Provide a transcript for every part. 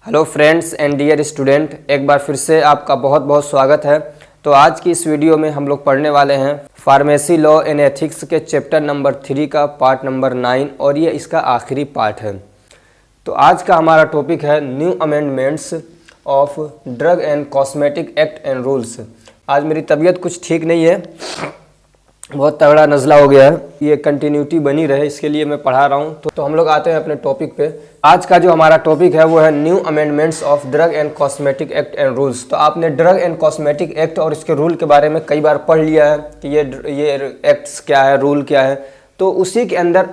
Hello friends and dear student, एक बार फिर से आपका बहुत बहुत स्वागत है। तो आज की इस वीडियो में हम लोग पढ़ने वाले हैं फार्मेसी लॉ एंड एथिक्स के चैप्टर नंबर 3 का पार्ट नंबर 9 और ये इसका आखिरी पार्ट है। तो आज का हमारा टॉपिक है new amendments of drug and cosmetic act and rules. आज मेरी तबीयत कुछ ठीक नहीं है, बहुत तगड़ा नज़ला हो गया है, ये कंटिन्यूटी बनी रहे इसके लिए मैं पढ़ा रहा हूँ। तो हम लोग आते हैं अपने टॉपिक पे। आज का जो हमारा टॉपिक है वो है new amendments of drug and cosmetic act and rules. तो आपने ड्रग एंड कॉस्मेटिक एक्ट और इसके रूल के बारे में कई बार पढ़ लिया है कि ये एक्ट्स क्या है, रूल क्या है। तो उसी के अंदर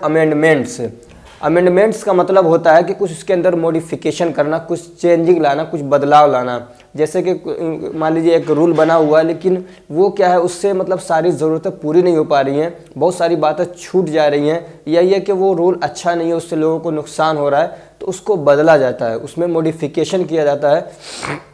अमेंडमेंट्स का मतलब होता है कि कुछ उसके अंदर मॉडिफिकेशन करना, कुछ चेंजिंग लाना, कुछ बदलाव लाना। जैसे कि मान लीजिए एक रूल बना हुआ है लेकिन वो क्या है, उससे मतलब सारी ज़रूरतें पूरी नहीं हो पा रही हैं, बहुत सारी बातें छूट जा रही हैं, या ये कि वो रूल अच्छा नहीं है, उससे लोगों को नुकसान हो रहा है, तो उसको बदला जाता है, उसमें मॉडिफिकेशन किया जाता है।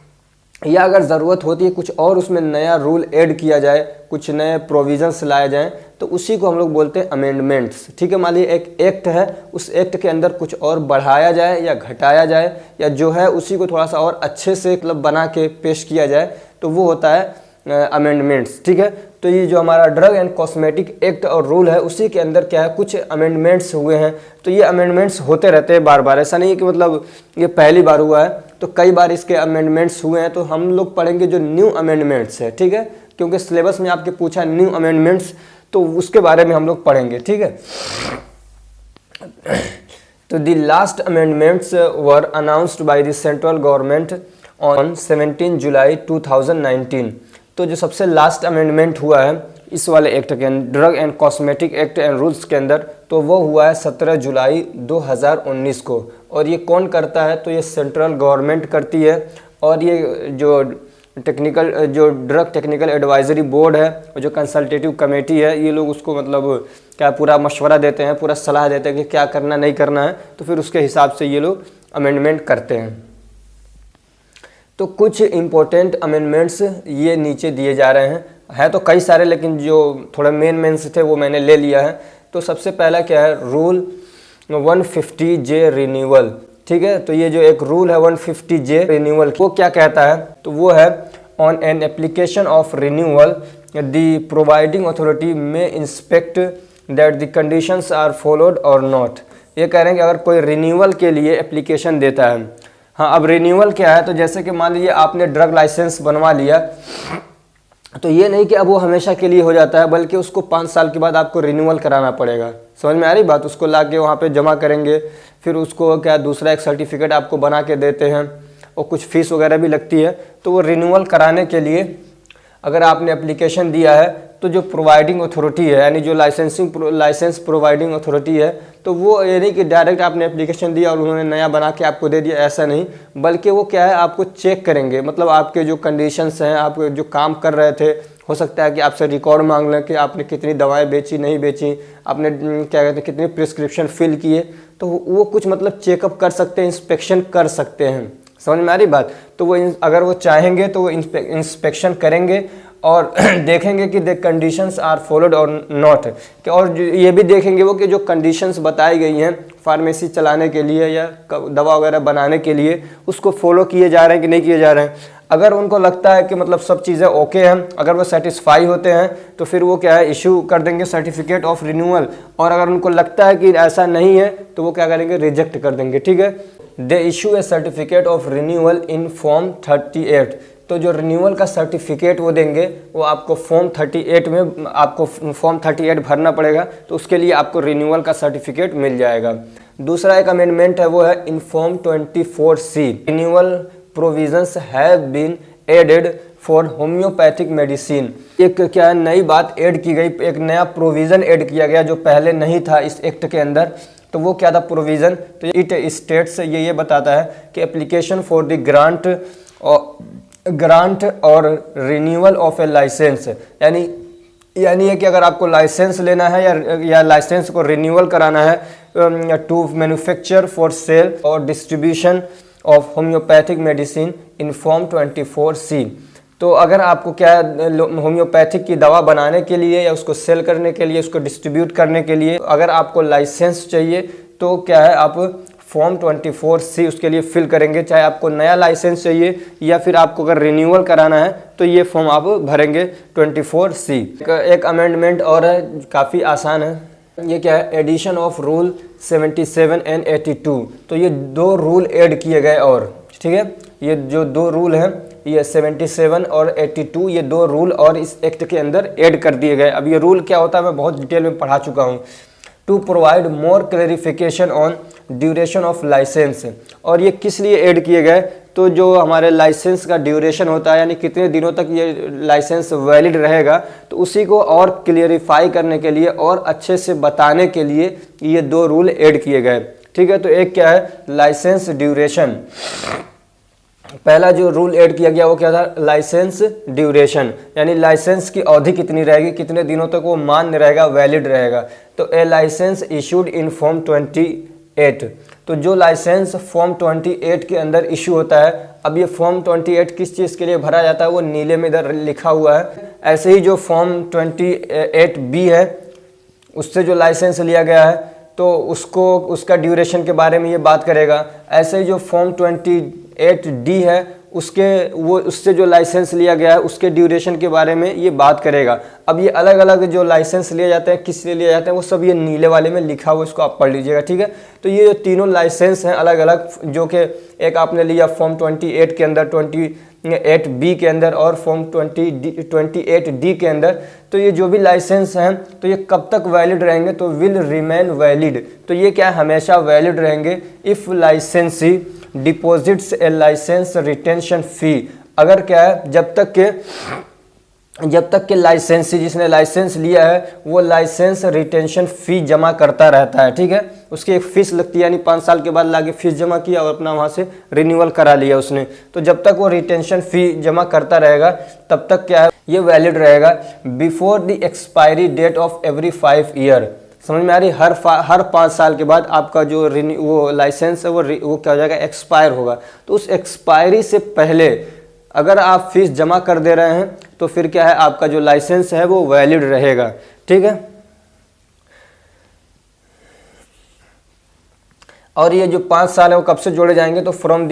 या अगर ज़रूरत होती है कुछ और उसमें नया रूल ऐड किया जाए, कुछ नए प्रोविजंस लाए जाएं, तो उसी को हम लोग बोलते हैं अमेंडमेंट्स। ठीक है, मान लीजिए एक एक्ट है, उस एक्ट के अंदर कुछ और बढ़ाया जाए या घटाया जाए, या जो है उसी को थोड़ा सा और अच्छे से मतलब बना के पेश किया जाए, तो वो होता है अमेंडमेंट्स। ठीक है, तो ये जो हमारा ड्रग एंड कॉस्मेटिक एक्ट और रूल है उसी के अंदर क्या है, कुछ अमेंडमेंट्स हुए हैं। तो ये अमेंडमेंट्स होते रहते हैं बार बार, ऐसा नहीं है कि मतलब ये पहली बार हुआ है, तो कई बार इसके अमेंडमेंट्स हुए हैं। तो हम लोग पढ़ेंगे जो न्यू अमेंडमेंट्स है, ठीक है, क्योंकि सिलेबस में आपके पूछा न्यू अमेंडमेंट्स, तो उसके बारे में हम लोग पढ़ेंगे। ठीक है, तो the last amendments were announced by the central government on 17 जुलाई 2019। तो जो सबसे लास्ट अमेंडमेंट हुआ है इस वाले एक्ट के अंदर, drug and cosmetic act and rules के अंदर, तो वो हुआ है 17 जुलाई 2019 को। और ये कौन करता है, तो ये सेंट्रल गवर्नमेंट करती है। और ये जो ड्रग टेक्निकल एडवाइजरी बोर्ड है और जो कंसल्टेटिव कमेटी है, ये लोग उसको मतलब क्या पूरा मशवरा देते हैं, पूरा सलाह देते हैं कि क्या करना नहीं करना है, तो फिर उसके हिसाब से ये लोग अमेंडमेंट करते हैं। तो कुछ इम्पोर्टेंट अमेंडमेंट्स ये नीचे दिए जा रहे हैं तो कई सारे, लेकिन जो थोड़े मेन से थे वो मैंने ले लिया है। तो सबसे पहला क्या है, रूल 150J रिन्यूअल। ठीक है, तो ये जो एक रूल है 150J रिन्यूअल, वो क्या कहता है, तो वो है on an application of renewal the providing authority में inspect that the conditions are followed और नॉट। ये कह रहे हैं कि अगर कोई रिन्यूअल के लिए एप्लीकेशन देता है, हाँ, अब रिन्यूअल क्या है, तो जैसे कि मान लीजिए आपने ड्रग लाइसेंस बनवा लिया, तो ये नहीं कि अब वो हमेशा के लिए हो जाता है, बल्कि उसको 5 साल के बाद आपको रिन्यूअल कराना पड़ेगा। समझ में आ रही बात? उसको ला के वहाँ पर जमा करेंगे, फिर उसको क्या दूसरा एक सर्टिफिकेट आपको बना के देते हैं और कुछ फीस वगैरह भी लगती है। तो वो रिन्यूअल कराने के लिए अगर आपने एप्लीकेशन दिया है, तो जो प्रोवाइडिंग अथॉरिटी है, यानी जो लाइसेंस प्रोवाइडिंग अथॉरिटी है, तो वो ये नहीं कि डायरेक्ट आपने एप्लीकेशन दिया और उन्होंने नया बना के आपको दे दिया, ऐसा नहीं, बल्कि वो क्या है, आपको चेक करेंगे, मतलब आपके जो कंडीशंस हैं, आप जो काम कर रहे थे, हो सकता है कि आपसे रिकॉर्ड मांग लें कि आपने कितनी दवाएं बेची, नहीं बेची, आपने क्या कहते हैं कितनी प्रिस्क्रिप्शन फिल किए, तो वो कुछ मतलब चेकअप कर सकते हैं, इंस्पेक्शन कर सकते हैं। समझ में आ रही बात? तो वो अगर वो चाहेंगे तो वो इंस्पेक्शन करेंगे और देखेंगे कि द कंडीशंस आर फॉलोड और नॉट, कि और ये भी देखेंगे वो कि जो कंडीशंस बताई गई हैं फार्मेसी चलाने के लिए या दवा वगैरह बनाने के लिए, उसको फॉलो किए जा रहे हैं कि नहीं किए जा रहे हैं। अगर उनको लगता है कि मतलब सब चीज़ें ओके हैं, अगर वो सेटिस्फाई होते हैं, तो फिर वो क्या है, इशू कर देंगे सर्टिफिकेट ऑफ रिन्यूअल। और अगर उनको लगता है कि ऐसा नहीं है, तो वो क्या करेंगे, रिजेक्ट कर देंगे। ठीक है, they issue A certificate of renewal in form 38। तो जो रिन्यूअल का सर्टिफिकेट वो देंगे, वो आपको फॉर्म 38 में आपको फॉर्म 38 भरना पड़ेगा, तो उसके लिए आपको रिन्यूअल का सर्टिफिकेट मिल जाएगा। दूसरा एक अमेंडमेंट है, वो है in form 24C renewal provisions have been added for homeopathic medicine. एक क्या नई बात ऐड की गई, एक नया प्रोविज़न ऐड किया गया जो पहले नहीं था इस एक्ट के अंदर। तो वो क्या था प्रोविज़न, तो इट स्टेट्स, ये बताता है कि एप्लीकेशन फॉर द ग्रांट और रिन्यूअल ऑफ ए लाइसेंस, यानी है कि अगर आपको लाइसेंस लेना है या लाइसेंस को रिन्यूअल कराना है टू मैन्युफैक्चर फॉर सेल और distribution of homeopathic medicine in form 24C। तो अगर आपको क्या होम्योपैथिक की दवा बनाने के लिए या उसको सेल करने के लिए, उसको डिस्ट्रीब्यूट करने के लिए अगर आपको लाइसेंस चाहिए, तो क्या है, आप फॉर्म 24C उसके लिए फिल करेंगे, चाहे आपको नया लाइसेंस चाहिए या फिर आपको अगर रिन्यूअल कराना है तो ये फॉर्म आप भरेंगे 24C। एक अमेंडमेंट और है, काफ़ी आसान है। ये क्या है, एडिशन ऑफ रूल 77 एंड 82। तो ये 2 रूल ऐड किए गए और, ठीक है, ये जो 2 रूल हैं, ये 77 और 82, ये 2 रूल और इस एक्ट के अंदर ऐड कर दिए गए। अब ये रूल क्या होता है मैं बहुत डिटेल में पढ़ा चुका हूँ। To provide more clarification on duration of licence. और ये किस लिए ऐड किए गए, तो जो हमारे लाइसेंस का ड्यूरेशन होता है, यानी कितने दिनों तक ये लाइसेंस वैलिड रहेगा, तो उसी को और क्लियरिफाई करने के लिए और अच्छे से बताने के लिए ये 2 रूल ऐड किए गए। ठीक है, तो एक क्या है, लाइसेंस ड्यूरेशन। पहला जो रूल ऐड किया गया वो क्या था, लाइसेंस ड्यूरेशन, यानी लाइसेंस की अवधि कितनी रहेगी, कितने दिनों तक वो मान्य रहेगा, वैलिड रहेगा। तो ए लाइसेंस इशूड इन फॉर्म 28। तो जो लाइसेंस फॉर्म 28 के अंदर इशू होता है, अब ये फॉर्म 28 किस चीज़ के लिए भरा जाता है वो नीले में इधर लिखा हुआ है। ऐसे ही जो फॉर्म 28B है उससे जो लाइसेंस लिया गया है तो उसका ड्यूरेशन के बारे में ये बात करेगा। ऐसे ही जो फॉर्म 28D है उससे जो लाइसेंस लिया गया है उसके ड्यूरेशन के बारे में ये बात करेगा। अब ये अलग अलग जो लाइसेंस लिए जाते हैं, किस लिए लिए जाते हैं, वो सब ये नीले वाले में लिखा हुआ, इसको आप पढ़ लीजिएगा। ठीक है, तो ये जो तीनों लाइसेंस हैं अलग अलग, जो कि एक आपने लिया फॉर्म 28 के अंदर, 28B के अंदर और फॉर्म 28D के अंदर। तो ये जो भी लाइसेंस हैं तो ये कब तक वैलिड रहेंगे, तो विल रिमेन वैलिड। तो ये क्या है, हमेशा वैलिड रहेंगे। इफ़ लाइसेंसी डिपॉजिट्स ए लाइसेंस रिटेंशन फी। अगर क्या है, जब तक के लाइसेंसी जिसने लाइसेंस लिया है वो लाइसेंस रिटेंशन फ़ी जमा करता रहता है। ठीक है, उसकी एक फ़ीस लगती है, यानी 5 साल के बाद लाके फीस जमा किया और अपना वहाँ से रिन्यूअल करा लिया उसने। तो जब तक वो रिटेंशन फ़ी जमा करता रहेगा तब तक क्या है, ये वैलिड रहेगा before the expiry date of every 5 year. समझ में आ रही, हर 5 साल के बाद आपका जो वो लाइसेंस है वो क्या हो जाएगा, एक्सपायर होगा। तो उस एक्सपायरी से पहले अगर आप फीस जमा कर दे रहे हैं तो फिर क्या है, आपका जो लाइसेंस है वो वैलिड रहेगा। ठीक है, और ये जो 5 साल है वो कब से जोड़े जाएंगे, तो from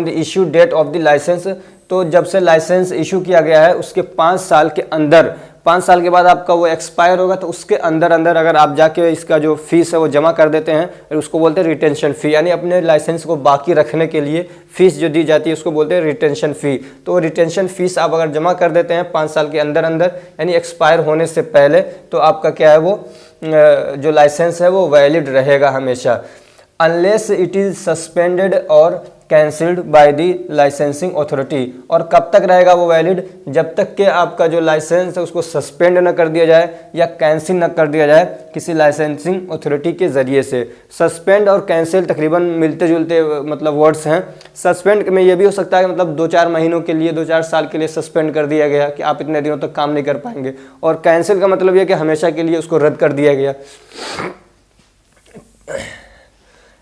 the issue date of the licence. तो जब से लाइसेंस इशू किया गया है उसके 5 साल के अंदर, 5 साल के बाद आपका वो एक्सपायर होगा, तो उसके अंदर अगर आप जाके इसका जो फीस है वो जमा कर देते हैं, उसको बोलते हैं रिटेंशन फ़ी। यानी अपने लाइसेंस को बाकी रखने के लिए फ़ीस जो दी जाती है उसको बोलते हैं रिटेंशन फ़ी। तो रिटेंशन फ़ीस आप अगर जमा कर देते हैं 5 साल के अंदर यानी एक्सपायर होने से पहले, तो आपका क्या है, वो जो लाइसेंस है वो वैलिड रहेगा हमेशा, अनलेस इट इज़ सस्पेंडेड और cancelled by the licensing authority. और कब तक रहेगा वो वैलिड, जब तक कि आपका जो लाइसेंस है उसको सस्पेंड न कर दिया जाए या कैंसिल न कर दिया जाए किसी लाइसेंसिंग अथॉरिटी के ज़रिए से। सस्पेंड और कैंसिल तकरीबन मिलते जुलते मतलब वर्ड्स हैं। सस्पेंड में ये भी हो सकता है कि मतलब 2-4 महीनों के लिए, 2-4 साल के लिए सस्पेंड कर दिया गया कि आप इतने दिनों तक काम नहीं कर पाएंगे। और कैंसिल का मतलब ये कि हमेशा के लिए उसको रद्द कर दिया गया।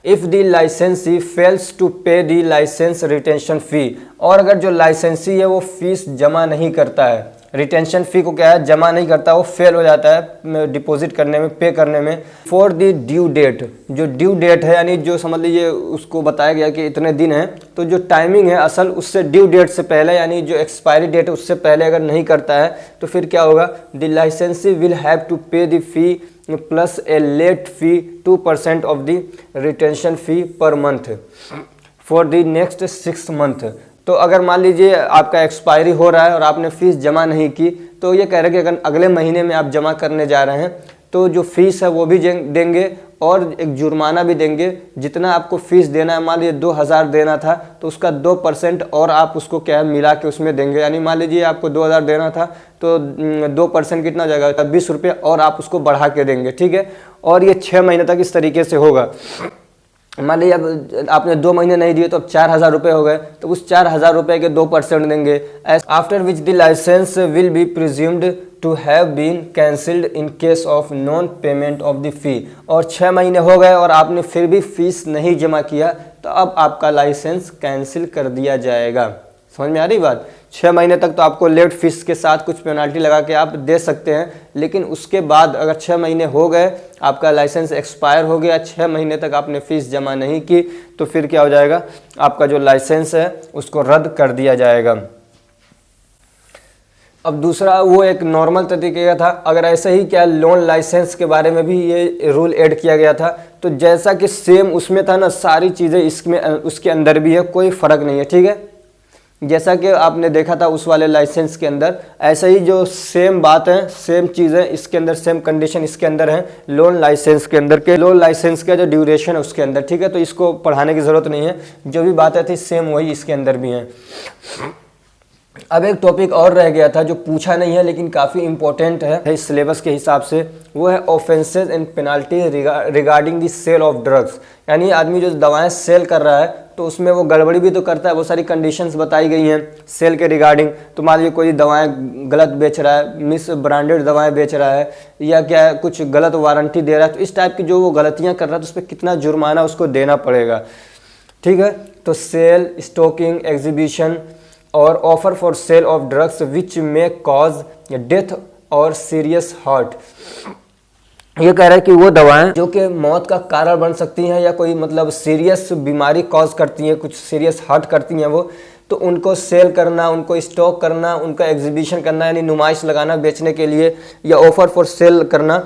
इफ़ द लाइसेंसी fails to pay the licence retention फ़ी। और अगर जो लाइसेंसी है वो फीस जमा नहीं करता है, रिटेंशन फ़ी को क्या है, जमा नहीं करता, वो फेल हो जाता है डिपॉजिट करने में, पे करने में, फॉर द ड्यू डेट। जो ड्यू डेट है यानी जो समझ लीजिए उसको बताया गया कि इतने दिन है, तो जो टाइमिंग है असल उससे ड्यू डेट से पहले, यानी जो एक्सपायरी डेट है उससे पहले अगर नहीं करता है तो फिर क्या होगा, the licensee will have to pay the fee plus a late fee 2% of the retention fee per month for the next 6 month. तो अगर मान लीजिए आपका एक्सपायरी हो रहा है और आपने फ़ीस जमा नहीं की, तो ये कह रहे हैं कि अगर अगले महीने में आप जमा करने जा रहे हैं तो जो फ़ीस है वो भी देंगे और एक जुर्माना भी देंगे। जितना आपको फ़ीस देना है, मान लीजिए 2000 देना था तो उसका 2% और आप उसको क्या है मिला के उसमें देंगे। यानी मान लीजिए आपको 2000 देना था तो 2% कितना हो जाएगा, 20 रुपये और आप उसको बढ़ा के देंगे। ठीक है, और ये 6 महीने तक इस तरीके से होगा। मान लीजिए अब आपने 2 महीने नहीं दिए तो अब 4000 रुपये हो गए, तो उस 4000 रुपये के 2% देंगे। After which the licence will be presumed to have been cancelled in case of non payment of the fee. और 6 महीने हो गए और आपने फिर भी फीस नहीं जमा किया तो अब आपका लाइसेंस कैंसिल कर दिया जाएगा। समझ में आ रही बात, 6 महीने तक तो आपको लेट फीस के साथ कुछ पेनल्टी लगा के आप दे सकते हैं, लेकिन उसके बाद अगर 6 महीने हो गए, आपका लाइसेंस एक्सपायर हो गया, 6 महीने तक आपने फ़ीस जमा नहीं की, तो फिर क्या हो जाएगा, आपका जो लाइसेंस है उसको रद्द कर दिया जाएगा। अब दूसरा वो एक नॉर्मल तरीके का था। अगर ऐसे ही क्या लोन लाइसेंस के बारे में भी ये रूल ऐड किया गया था, तो जैसा कि सेम उसमें था ना, सारी चीज़ें इसमें उसके अंदर भी है, कोई फ़र्क नहीं है, ठीक है। जैसा कि आपने देखा था उस वाले लाइसेंस के अंदर, ऐसा ही जो सेम बात है, सेम चीज़ें इसके अंदर, सेम कंडीशन इसके अंदर है लोन लाइसेंस के अंदर के। लोन लाइसेंस का जो ड्यूरेशन है उसके अंदर, ठीक है, तो इसको पढ़ाने की ज़रूरत नहीं है, जो भी बातें थी सेम वही इसके अंदर भी हैं। अब एक टॉपिक और रह गया था जो पूछा नहीं है लेकिन काफ़ी इंपॉर्टेंट है इस सिलेबस के हिसाब से, वो है offences and penalty regarding the sale of drugs. यानी आदमी जो दवाएं सेल कर रहा है तो उसमें वो गड़बड़ी भी तो करता है, बहुत सारी कंडीशंस बताई गई हैं सेल के रिगार्डिंग। तो मान लीजिए कोई दवाएं गलत बेच रहा है, मिस ब्रांडेड दवाएं बेच रहा है, या क्या कुछ गलत वारंटी दे रहा है, तो इस टाइप की जो वो गलतियाँ कर रहा है तो उस पर कितना जुर्माना उसको देना पड़ेगा, ठीक है। तो सेल, स्टॉकिंग, एग्जीबिशन और offer for sale of drugs which may cause death और सीरियस हार्ट। ये कह रहा है कि वो दवाएं जो कि मौत का कारण बन सकती हैं या कोई मतलब सीरियस बीमारी कॉज करती हैं, कुछ सीरियस हार्ट करती हैं वो, तो उनको सेल करना, उनको स्टॉक करना, उनका एग्जीबिशन करना यानी नुमाइश लगाना बेचने के लिए, या ऑफर फॉर सेल करना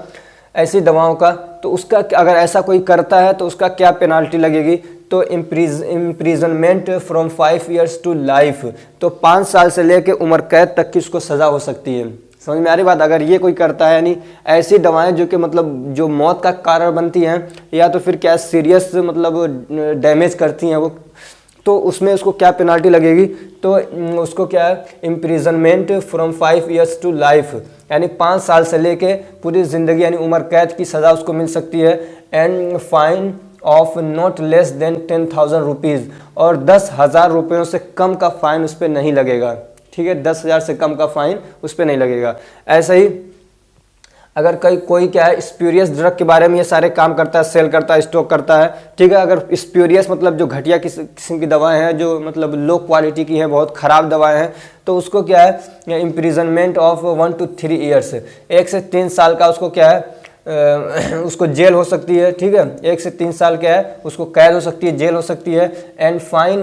ऐसी दवाओं का, तो उसका अगर ऐसा कोई करता है तो उसका क्या पेनाल्टी लगेगी। तो imprisonment from 5 years to life, तो 5 साल से लेकर उम्र कैद तक की उसको सज़ा हो सकती है। समझ में आ रही बात। अगर ये कोई करता है यानी ऐसी दवाएं जो कि मतलब जो मौत का कारण बनती हैं या तो फिर क्या सीरियस मतलब डैमेज करती हैं वो, तो उसमें उसको क्या पेनाल्टी लगेगी। तो उसको क्या है, imprisonment from 5 years to life, यानी 5 साल से लेके पूरी ज़िंदगी यानी उम्र कैद की सज़ा उसको मिल सकती है। And fine of not less than 10,000 rupees, और 10,000 रुपयों से कम का फ़ाइन उस पर नहीं लगेगा, ठीक है। 10,000 से कम का फ़ाइन उस पर नहीं लगेगा। ऐसे ही अगर कोई क्या है स्प्यूरियस ड्रग के बारे में ये सारे काम करता है, सेल करता है, स्टॉक करता है, ठीक है। अगर स्प्यूरियस मतलब जो घटिया किस्म की दवाएं हैं, जो मतलब लो क्वालिटी की हैं, बहुत ख़राब दवाएं हैं, तो उसको क्या है इम्प्रिजनमेंट ऑफ 1 to 3 ईयर्स, 1 से 3 साल का उसको क्या है उसको जेल हो सकती है, ठीक है। 1 से 3 साल क्या है उसको कैद हो सकती है, जेल हो सकती है। And fine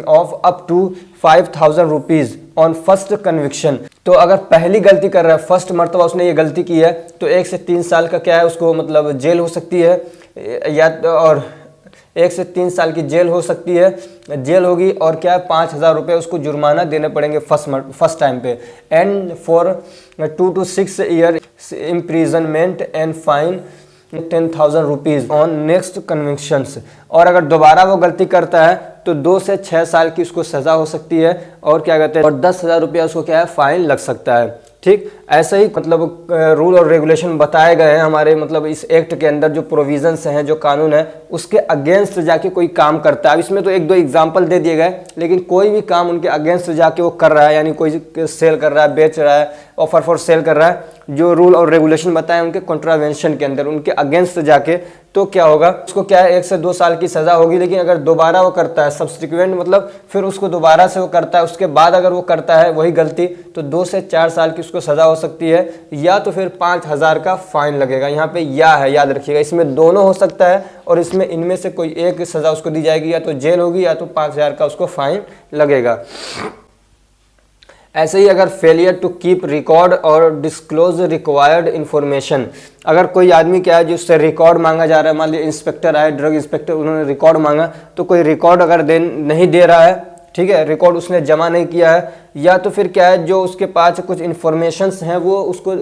of up to 5,000 rupees on first conviction. तो अगर पहली गलती कर रहा है, फर्स्ट मर्तबा उसने ये गलती की है, तो 1 से 3 साल का क्या है उसको मतलब जेल हो सकती है, या और 1 से 3 साल की जेल हो सकती है, जेल होगी, और क्या है 5,000 रुपये उसको जुर्माना देने पड़ेंगे फर्स्ट टाइम पे। And for 2 to 6 year imprisonment and fine 10,000 rupees on next convictions. और अगर दोबारा वो गलती करता है तो 2 से 6 साल की उसको सज़ा हो सकती है, और क्या कहते हैं, और 10,000 रुपया उसको क्या है फाइन लग सकता है, ठीक। ऐसे ही मतलब रूल और रेगुलेशन बताए गए हैं हमारे मतलब इस एक्ट के अंदर, जो प्रोविजंस हैं, जो कानून है, उसके अगेंस्ट जाके कोई काम करता है। अब इसमें तो 1-2 एग्जांपल दे दिए गए, लेकिन कोई भी काम उनके अगेंस्ट जाके वो कर रहा है, यानी कोई सेल कर रहा है, बेच रहा है, ऑफर फॉर सेल कर रहा है, जो रूल और रेगुलेशन बताए उनके कॉन्ट्रावेंशन के अंदर, उनके अगेंस्ट जाके, तो क्या होगा उसको क्या है 1 से 2 साल की सज़ा होगी। लेकिन अगर दोबारा वो करता है सब्सिक्वेंट मतलब फिर उसको दोबारा से वो करता है, उसके बाद अगर वो करता है वही गलती, तो 2 से 4 साल की उसको सज़ा हो सकती है, या तो फिर 5,000 का फाइन लगेगा। यहाँ पे या है, याद रखिएगा, इसमें दोनों हो सकता है, और इसमें इनमें से कोई एक सज़ा उसको दी जाएगी, या तो जेल होगी या तो 5,000 का उसको फाइन लगेगा। ऐसे ही अगर फेलियर टू कीप रिकॉर्ड और डिस्क्लोज रिक्वायर्ड इन्फॉर्मेशन, अगर कोई आदमी क्या है जिससे रिकॉर्ड मांगा जा रहा है, मान लीजिए इंस्पेक्टर आए, ड्रग इंस्पेक्टर, उन्होंने रिकॉर्ड मांगा, तो कोई रिकॉर्ड अगर नहीं दे रहा है, ठीक है, रिकॉर्ड उसने जमा नहीं किया है, या तो फिर क्या है जो उसके पास कुछ इन्फॉर्मेशंस हैं वो उसको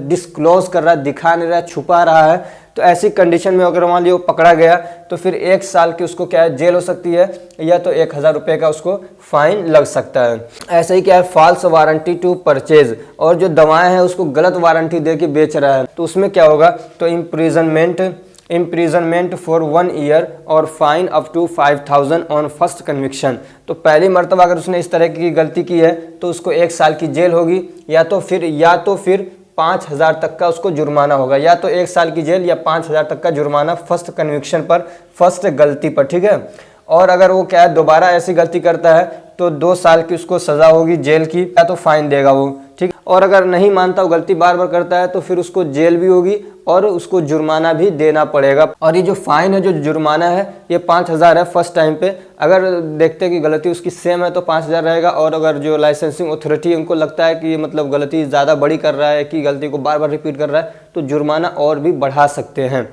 डिस्क्लोज कर रहा है, दिखा नहीं रहा है, छुपा रहा है, तो ऐसी कंडीशन में अगर मान लिया वो पकड़ा गया तो फिर 1 साल की उसको क्या है जेल हो सकती है, या तो 1,000 रुपये का उसको फाइन लग सकता है। ऐसे ही क्या है फॉल्स वारंटी टू परचेज, और जो दवाएं हैं उसको गलत वारंटी दे के बेच रहा है, तो उसमें क्या होगा, तो इम्प्रिजनमेंट फॉर 1 ईयर और fine up to 5,000 on first conviction. तो पहली मर्तबा अगर उसने इस तरह की गलती की है तो उसको 1 साल की जेल होगी, या तो फिर 5,000 तक का उसको जुर्माना होगा, या तो 1 साल की जेल या 5,000 तक का जुर्माना फर्स्ट कन्विक्शन पर, फर्स्ट गलती पर, ठीक है। और अगर वो क्या है दोबारा ऐसी गलती करता है तो 2 साल की उसको सज़ा होगी जेल की, या तो फाइन देगा वो, ठीक। और अगर नहीं मानता, वो गलती बार बार करता है, तो फिर उसको जेल भी होगी और उसको जुर्माना भी देना पड़ेगा। और ये जो फाइन है, जो जुर्माना है, ये 5,000 है फर्स्ट टाइम पे। अगर देखते हैं कि गलती उसकी सेम है तो 5,000 रहेगा, और अगर जो लाइसेंसिंग अथॉरिटी है उनको लगता है कि ये मतलब गलती ज़्यादा बड़ी कर रहा है, कि गलती को बार बार रिपीट कर रहा है, तो जुर्माना और भी बढ़ा सकते हैं।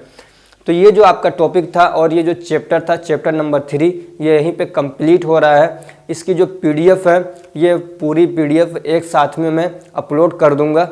तो ये जो आपका टॉपिक था और ये जो चैप्टर था, चैप्टर नंबर 3, ये यहीं पे कंप्लीट हो रहा है। इसकी जो पीडीएफ है, ये पूरी पीडीएफ एक साथ में मैं अपलोड कर दूंगा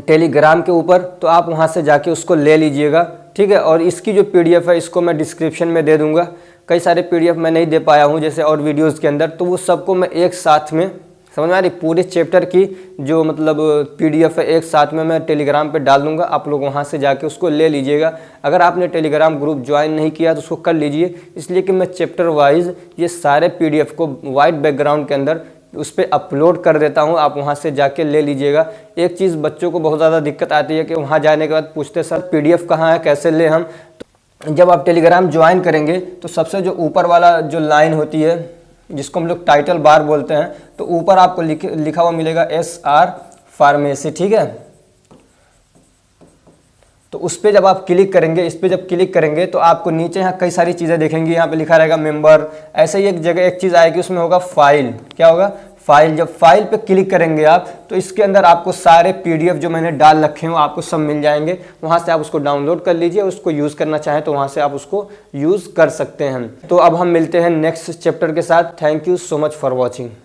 टेलीग्राम के ऊपर, तो आप वहाँ से जाके उसको ले लीजिएगा, ठीक है। और इसकी जो पीडीएफ है इसको मैं डिस्क्रिप्शन में दे दूंगा। कई सारे पीडीएफ मैं नहीं दे पाया हूँ जैसे और वीडियोज़ के अंदर, तो वो सबको मैं एक साथ में, समझ में आ रही, पूरे चैप्टर की जो मतलब पीडीएफ है एक साथ में मैं टेलीग्राम पे डाल दूंगा। आप लोग वहाँ से जाके उसको ले लीजिएगा। अगर आपने टेलीग्राम ग्रुप ज्वाइन नहीं किया तो उसको कर लीजिए, इसलिए कि मैं चैप्टर वाइज ये सारे पीडीएफ को वाइट बैकग्राउंड के अंदर उस पर अपलोड कर देता हूँ। आप वहाँ से जाके ले लीजिएगा। एक चीज़ बच्चों को बहुत ज़्यादा दिक्कत आती है कि वहाँ जाने के बाद पूछते सर पीडीएफ कहाँ है, कैसे ले हम। तो जब आप टेलीग्राम ज्वाइन करेंगे तो सबसे जो ऊपर वाला जो लाइन होती है, जिसको हम लोग टाइटल बार बोलते हैं, तो ऊपर आपको लिखा हुआ मिलेगा SR फार्मेसी, ठीक है। तो उस पर जब आप क्लिक करेंगे, इस पर जब क्लिक करेंगे तो आपको नीचे यहाँ कई सारी चीज़ें देखेंगी। यहाँ पे लिखा रहेगा मेंबर, ऐसे ही एक जगह एक चीज़ आएगी, उसमें होगा फाइल। क्या होगा? फाइल। जब फाइल पे क्लिक करेंगे आप तो इसके अंदर आपको सारे पीडीएफ जो मैंने डाल रखे हैं आपको सब मिल जाएंगे। वहाँ से आप उसको डाउनलोड कर लीजिए, उसको यूज़ करना चाहें तो वहाँ से आप उसको यूज़ कर सकते हैं। तो अब हम मिलते हैं नेक्स्ट चैप्टर के साथ। Thank you so much for watching.